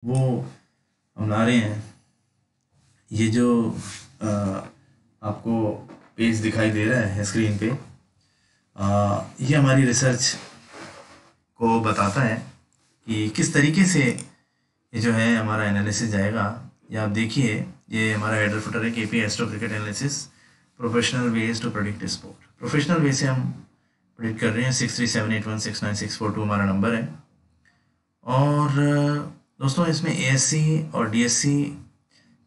वो हम ला रहे हैं। ये जो आ, आपको पेज दिखाई दे रहा है स्क्रीन पे, ये हमारी रिसर्च को बताता है कि किस तरीके से ये जो है हमारा एनालिसिस जाएगा। ये आप देखिए, ये हमारा हेडर फुटर है, KP astro cricket analysis professional ways to predict sport. Professional way से हम प्रोडिक्ट कर रहे हैं। 6378169642 हमारा नंबर है। और दोस्तों, इसमें एएससी और डीएससी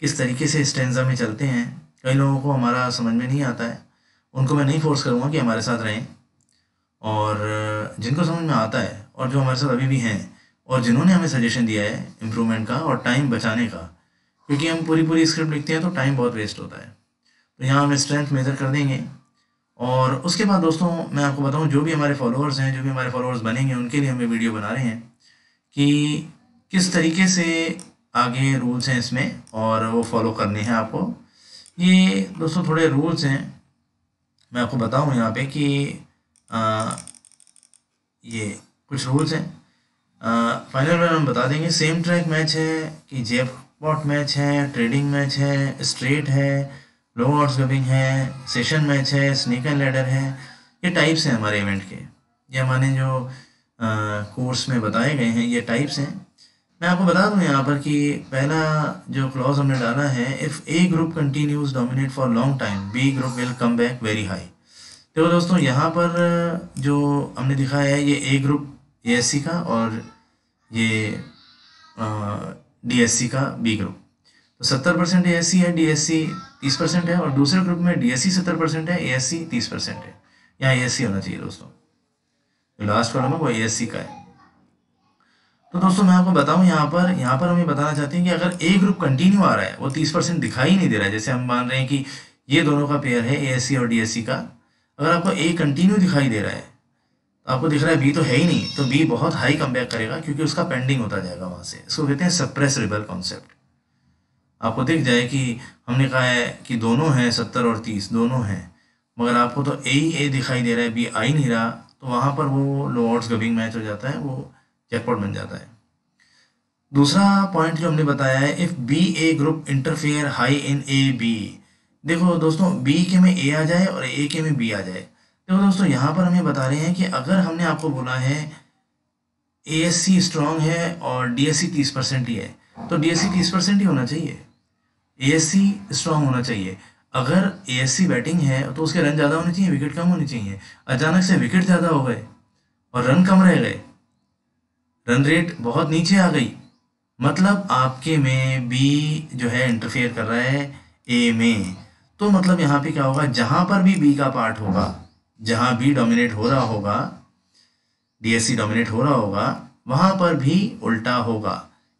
किस तरीके से स्टेंजा में चलते हैं, कई लोगों को हमारा समझ में नहीं आता है। उनको मैं नहीं फोर्स करूँगा कि हमारे साथ रहें, और जिनको समझ में आता है और जो हमारे साथ अभी भी हैं और जिन्होंने हमें सजेशन दिया है इम्प्रूवमेंट का और टाइम बचाने का, क्योंकि हम पूरी पूरी स्क्रिप्ट लिखते हैं तो टाइम बहुत वेस्ट होता है। तो यहाँ हम स्ट्रेंथ मेजर कर देंगे। और उसके बाद दोस्तों मैं आपको बताऊँ, जो भी हमारे फॉलोअर्स हैं, जो भी हमारे फॉलोअर्स बनेंगे, उनके लिए हम ये वीडियो बना रहे हैं कि किस तरीके से आगे रूल्स हैं इसमें और वो फॉलो करने हैं आपको। ये दोस्तों थोड़े रूल्स हैं, मैं आपको बताऊँ यहाँ पे कि ये कुछ रूल्स हैं। फाइनल में हम बता देंगे। सेम ट्रैक मैच है कि जैकपॉट मैच है, ट्रेडिंग मैच है, स्ट्रेट है, लो ऑड्स गबिंग है, सेशन मैच है, स्नेक एंड लैडर है। ये टाइप्स हैं हमारे इवेंट के। ये हमारे जो कोर्स में बताए गए हैं, ये टाइप्स हैं। मैं आपको बता दूं यहाँ पर कि पहला जो क्लॉज हमने डाला है, if A group continues dominate for long time B group will come back very high. तो दोस्तों यहाँ पर जो हमने दिखाया है, ये ए ग्रुप एएससी का और ये डीएससी का बी ग्रुप। तो 70% एएससी है, डीएससी 30% है, और दूसरे ग्रुप में डीएससी 70% है, एएससी 30% है। यहाँ एएससी होना चाहिए दोस्तों। जो लास्ट कॉलम है वो एएससी का है। तो दोस्तों मैं आपको बताऊं, यहाँ पर हम ये बताना चाहते हैं कि अगर ए ग्रुप कंटिन्यू आ रहा है, वो 30% दिखाई नहीं दे रहा है, जैसे हम मान रहे हैं कि ये दोनों का पेयर है एएससी और डीएससी का। अगर आपको ए कंटिन्यू दिखाई दे रहा है, तो आपको दिख रहा है बी तो है ही नहीं, तो बी बहुत हाई कम बैक करेगा क्योंकि उसका पेंडिंग होता जाएगा वहां से। इसको कहते हैं सप्रेस रिबल कॉन्सेप्ट। आपको दिख जाए कि हमने कहा है कि दोनों हैं 70 और 30 दोनों हैं, मगर आपको तो ए ही ए दिखाई दे रहा है, बी आ ही नहीं रहा, तो वहां पर वो लो ऑड्स गबिंग मैच हो जाता है, वो जैकपॉट बन जाता है। दूसरा पॉइंट जो हमने बताया है, if B A group interfere high in A B. देखो दोस्तों, बी के में ए आ जाए और ए के में बी आ जाए। देखो दोस्तों, यहाँ पर हमें बता रहे हैं कि अगर हमने आपको बोला है एएससी स्ट्रांग है और डीएससी 30% ही है, तो डीएससी 30% ही होना चाहिए, एएससी स्ट्रांग होना चाहिए। अगर एएससी बैटिंग है तो उसके रन ज़्यादा होने चाहिए, विकेट कम होनी चाहिए। अचानक से विकेट ज़्यादा हो गए और रन कम रह गए, रन रेट बहुत नीचे आ गई, मतलब आपके में बी जो है इंटरफेयर कर रहा है ए में। तो मतलब यहाँ पे क्या होगा, जहां पर भी बी का पार्ट होगा, जहां बी डोमिनेट हो रहा होगा, डीएससी डोमिनेट हो रहा होगा, वहां पर भी उल्टा होगा,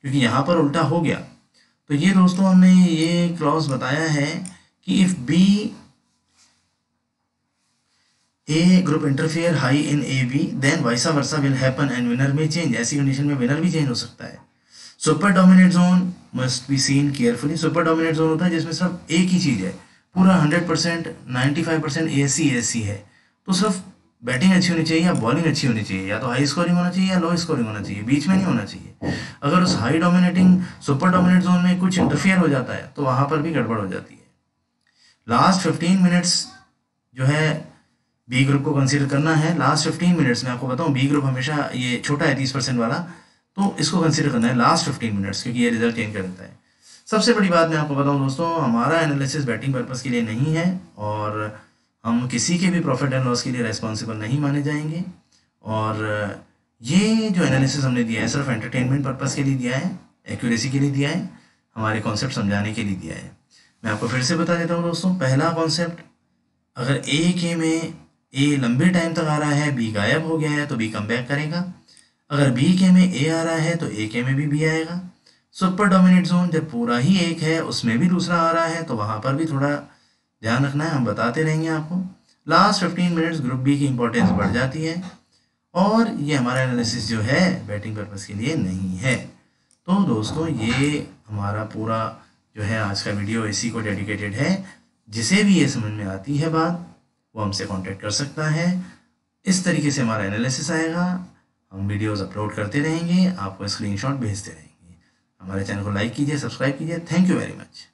क्योंकि यहाँ पर उल्टा हो गया। तो ये दोस्तों हमने ये क्लॉज बताया है कि if B A group interfere high in A B then vice versa will happen and winner में चेंज। ऐसी कंडीशन में विनर भी चेंज हो सकता है। Super dominate zone must be seen carefully. Super dominate zone होता है जिसमें सिर्फ एक ही चीज़ है, पूरा 100% 95% एएससी है, तो सिर्फ बैटिंग अच्छी होनी चाहिए या बॉलिंग अच्छी होनी चाहिए, या तो हाई स्कोरिंग होना चाहिए या लो स्कोरिंग होना चाहिए, बीच में नहीं होना चाहिए। अगर उस high dominating super dominate zone में कुछ इंटरफियर हो जाता है तो वहां पर भी गड़बड़ हो जाती है। लास्ट 15 मिनट्स जो है बी ग्रुप को कंसीडर करना है। लास्ट 15 मिनट्स में आपको बताऊं, बी ग्रुप हमेशा ये छोटा है 30% वाला, तो इसको कंसीडर करना है लास्ट 15 मिनट्स, क्योंकि ये रिजल्ट चेंज कर देता है। सबसे बड़ी बात मैं आपको बताऊं दोस्तों, हमारा एनालिसिस बैटिंग पर्पस के लिए नहीं है और हम किसी के भी प्रॉफिट एंड लॉस के लिए रेस्पॉन्सिबल नहीं माने जाएंगे। और ये जो एनालिसिस हमने दिया है सिर्फ एंटरटेनमेंट पर्पस के लिए दिया है, एक्यूरेसी के लिए दिया है, हमारे कॉन्सेप्ट समझाने के लिए दिया है। मैं आपको फिर से बता देता हूँ दोस्तों, पहला कॉन्सेप्ट, अगर ए के में ए लंबे टाइम तक आ रहा है, बी गायब हो गया है, तो बी कम बैक करेगा। अगर बी के में ए आ रहा है तो ए के में भी बी आएगा। सुपर डोमिनेट जोन जब पूरा ही एक है, उसमें भी दूसरा आ रहा है, तो वहां पर भी थोड़ा ध्यान रखना है, हम बताते रहेंगे आपको। लास्ट 15 मिनट्स ग्रुप बी की इंपॉर्टेंस बढ़ जाती है, और ये हमारा एनालिसिस जो है बैटिंग पर्पस के लिए नहीं है। तो दोस्तों ये हमारा पूरा जो है आज का वीडियो इसी को डेडिकेटेड है। जिसे भी ये समझ में आती है बात, वो हमसे कांटेक्ट कर सकता है। इस तरीके से हमारा एनालिसिस आएगा, हम वीडियोस अपलोड करते रहेंगे, आपको स्क्रीनशॉट भेजते रहेंगे। हमारे चैनल को लाइक कीजिए, सब्सक्राइब कीजिए। Thank you very much.